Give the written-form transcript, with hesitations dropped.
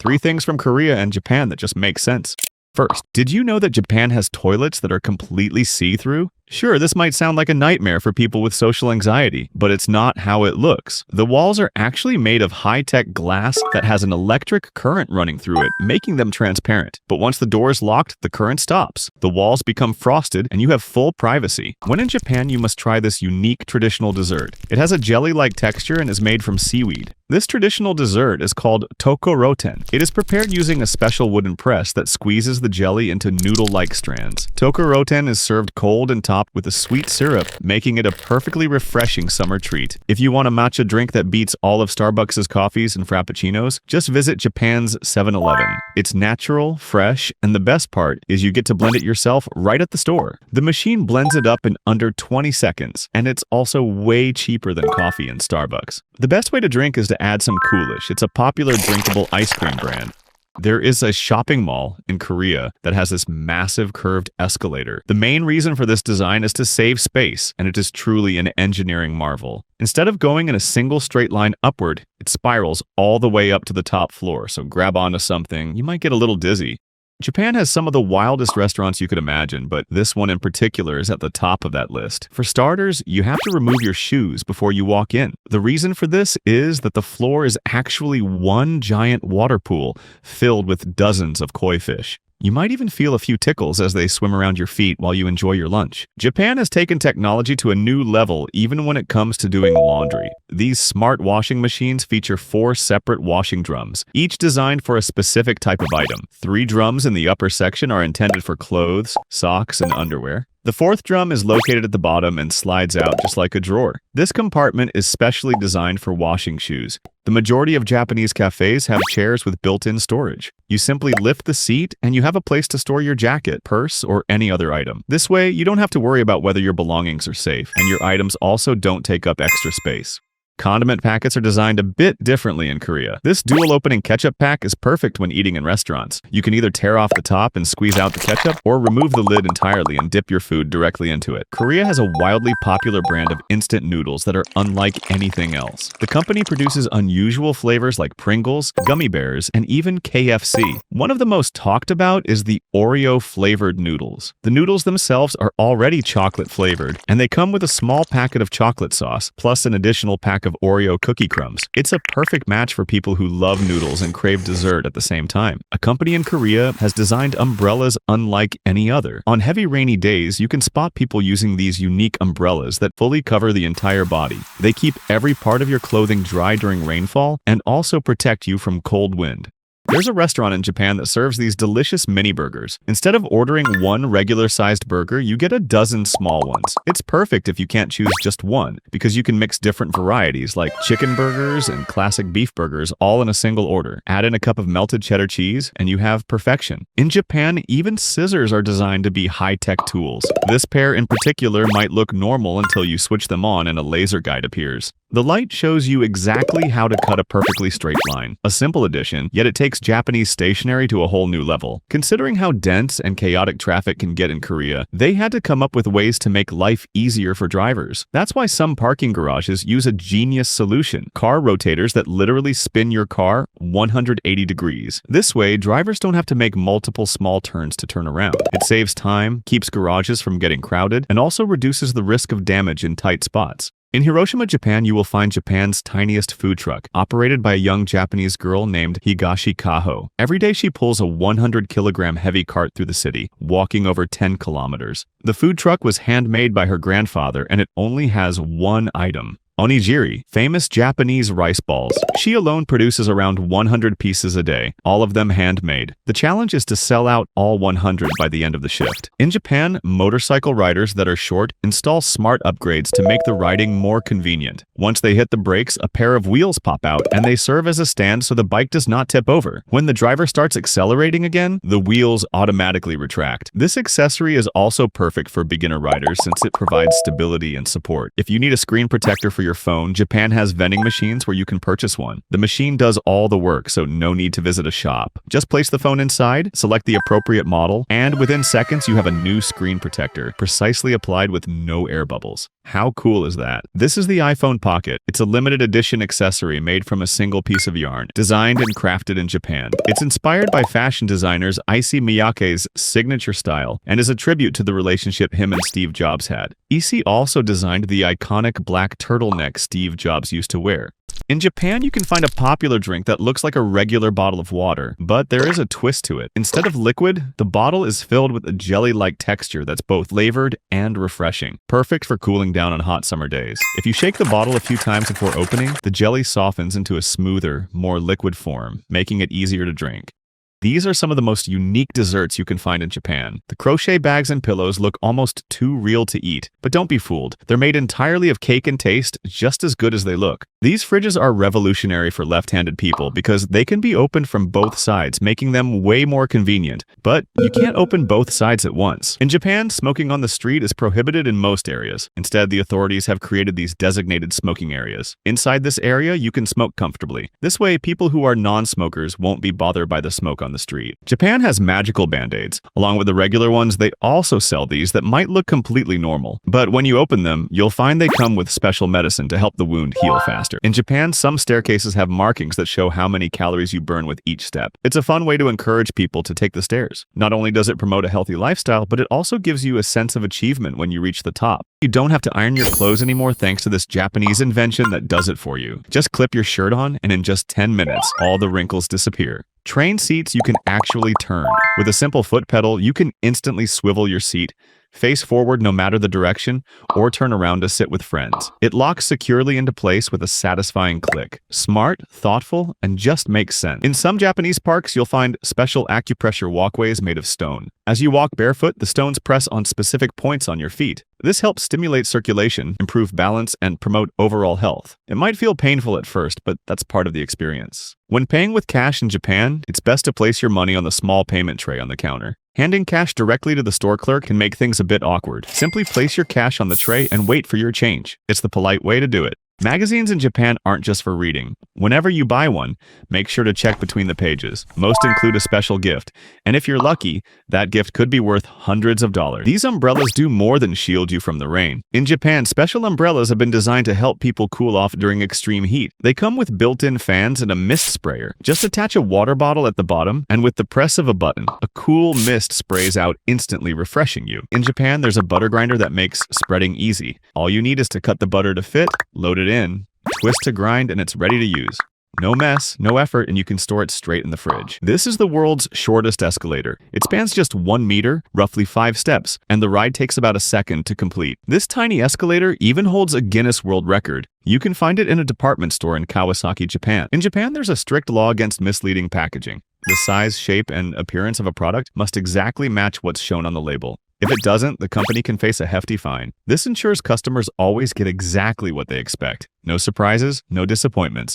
3 things from Korea and Japan that just make sense. First, did you know that Japan has toilets that are completely see-through? Sure, this might sound like a nightmare for people with social anxiety, but it's not how it looks. The walls are actually made of high-tech glass that has an electric current running through it, making them transparent. But once the door is locked, the current stops. The walls become frosted, and you have full privacy. When in Japan, you must try this unique traditional dessert. It has a jelly-like texture and is made from seaweed. This traditional dessert is called tokoroten. It is prepared using a special wooden press that squeezes the jelly into noodle-like strands. Tokoroten is served cold and topped with a sweet syrup, making it a perfectly refreshing summer treat. If you want a matcha drink that beats all of Starbucks' coffees and frappuccinos, just visit Japan's 7-Eleven. It's natural, fresh, and the best part is you get to blend it yourself right at the store. The machine blends it up in under 20 seconds, and it's also way cheaper than coffee in Starbucks. The best way to drink is to add some Coolish. It's a popular drinkable ice cream brand. There is a shopping mall in Korea that has this massive curved escalator. The main reason for this design is to save space, and it is truly an engineering marvel. Instead of going in a single straight line upward, it spirals all the way up to the top floor, so grab onto something, you might get a little dizzy. Japan has some of the wildest restaurants you could imagine, but this one in particular is at the top of that list. For starters, you have to remove your shoes before you walk in. The reason for this is that the floor is actually one giant water pool filled with dozens of koi fish. You might even feel a few tickles as they swim around your feet while you enjoy your lunch. Japan has taken technology to a new level even when it comes to doing laundry. These smart washing machines feature 4 separate washing drums, each designed for a specific type of item. 3 drums in the upper section are intended for clothes, socks, and underwear. The 4th drum is located at the bottom and slides out just like a drawer. This compartment is specially designed for washing shoes. The majority of Japanese cafes have chairs with built-in storage. You simply lift the seat and you have a place to store your jacket, purse, or any other item. This way, you don't have to worry about whether your belongings are safe, and your items also don't take up extra space. Condiment packets are designed a bit differently in Korea. This dual-opening ketchup pack is perfect when eating in restaurants. You can either tear off the top and squeeze out the ketchup, or remove the lid entirely and dip your food directly into it. Korea has a wildly popular brand of instant noodles that are unlike anything else. The company produces unusual flavors like Pringles, gummy bears, and even KFC. One of the most talked about is the Oreo-flavored noodles. The noodles themselves are already chocolate-flavored, and they come with a small packet of chocolate sauce, plus an additional pack of Oreo cookie crumbs. It's a perfect match for people who love noodles and crave dessert at the same time. A company in Korea has designed umbrellas unlike any other. On heavy rainy days, you can spot people using these unique umbrellas that fully cover the entire body. They keep every part of your clothing dry during rainfall and also protect you from cold wind. There's a restaurant in Japan that serves these delicious mini burgers. Instead of ordering one regular-sized burger, you get a dozen small ones. It's perfect if you can't choose just one, because you can mix different varieties like chicken burgers and classic beef burgers all in a single order. Add in a cup of melted cheddar cheese, and you have perfection. In Japan, even scissors are designed to be high-tech tools. This pair in particular might look normal until you switch them on and a laser guide appears. The light shows you exactly how to cut a perfectly straight line. A simple addition, yet it takes Japanese stationery to a whole new level. Considering how dense and chaotic traffic can get in Korea, they had to come up with ways to make life easier for drivers. That's why some parking garages use a genius solution: car rotators that literally spin your car 180 degrees. This way, drivers don't have to make multiple small turns to turn around. It saves time, keeps garages from getting crowded, and also reduces the risk of damage in tight spots. In Hiroshima, Japan, you will find Japan's tiniest food truck, operated by a young Japanese girl named Higashi Kaho. Every day she pulls a 100-kilogram heavy cart through the city, walking over 10 kilometers. The food truck was handmade by her grandfather, and it only has one item: onigiri, famous Japanese rice balls. She alone produces around 100 pieces a day, all of them handmade. The challenge is to sell out all 100 by the end of the shift. In Japan, motorcycle riders that are short install smart upgrades to make the riding more convenient. Once they hit the brakes, a pair of wheels pop out, and they serve as a stand so the bike does not tip over. When the driver starts accelerating again, the wheels automatically retract. This accessory is also perfect for beginner riders since it provides stability and support. If you need a screen protector for your phone, Japan has vending machines where you can purchase one. The machine does all the work, so no need to visit a shop. Just place the phone inside, select the appropriate model, and within seconds you have a new screen protector, precisely applied with no air bubbles. How cool is that? This is the iPhone Pocket. It's a limited edition accessory made from a single piece of yarn, designed and crafted in Japan. It's inspired by fashion designers Issey Miyake's signature style and is a tribute to the relationship him and Steve Jobs had. Issey also designed the iconic black turtleneck Steve Jobs used to wear. In Japan, you can find a popular drink that looks like a regular bottle of water, but there is a twist to it. Instead of liquid, the bottle is filled with a jelly-like texture that's both flavored and refreshing, perfect for cooling down on hot summer days. If you shake the bottle a few times before opening, the jelly softens into a smoother, more liquid form, making it easier to drink. These are some of the most unique desserts you can find in Japan. The crochet bags and pillows look almost too real to eat, but don't be fooled. They're made entirely of cake and taste, just as good as they look. These fridges are revolutionary for left-handed people because they can be opened from both sides, making them way more convenient. But you can't open both sides at once. In Japan, smoking on the street is prohibited in most areas. Instead, the authorities have created these designated smoking areas. Inside this area, you can smoke comfortably. This way, people who are non-smokers won't be bothered by the smoke on the street. Japan has magical band-aids. Along with the regular ones, they also sell these that might look completely normal. But when you open them, you'll find they come with special medicine to help the wound heal faster. In Japan, some staircases have markings that show how many calories you burn with each step. It's a fun way to encourage people to take the stairs. Not only does it promote a healthy lifestyle, but it also gives you a sense of achievement when you reach the top. You don't have to iron your clothes anymore thanks to this Japanese invention that does it for you. Just clip your shirt on, and in just 10 minutes, all the wrinkles disappear. Train seats you can actually turn. With a simple foot pedal, you can instantly swivel your seat, face forward no matter the direction, or turn around to sit with friends. It locks securely into place with a satisfying click. Smart, thoughtful, and just makes sense. In some Japanese parks, you'll find special acupressure walkways made of stone. As you walk barefoot, the stones press on specific points on your feet. This helps stimulate circulation, improve balance, and promote overall health. It might feel painful at first, but that's part of the experience. When paying with cash in Japan, it's best to place your money on the small payment tray on the counter. Handing cash directly to the store clerk can make things a bit awkward. Simply place your cash on the tray and wait for your change. It's the polite way to do it. Magazines in Japan aren't just for reading. Whenever you buy one, make sure to check between the pages. Most include a special gift, and if you're lucky, that gift could be worth hundreds of dollars. These umbrellas do more than shield you from the rain. In Japan, special umbrellas have been designed to help people cool off during extreme heat. They come with built-in fans and a mist sprayer. Just attach a water bottle at the bottom, and with the press of a button, a cool mist sprays out, instantly refreshing you. In Japan, there's a butter grinder that makes spreading easy. All you need is to cut the butter to fit, load it in, twist to grind, and it's ready to use. No mess, no effort, and you can store it straight in the fridge. This is the world's shortest escalator. It spans just 1 meter, roughly 5 steps, and the ride takes about a second to complete. This tiny escalator even holds a Guinness World Record. You can find it in a department store in Kawasaki, Japan. In Japan, there's a strict law against misleading packaging. The size, shape, and appearance of a product must exactly match what's shown on the label. If it doesn't, the company can face a hefty fine. This ensures customers always get exactly what they expect. No surprises, no disappointments.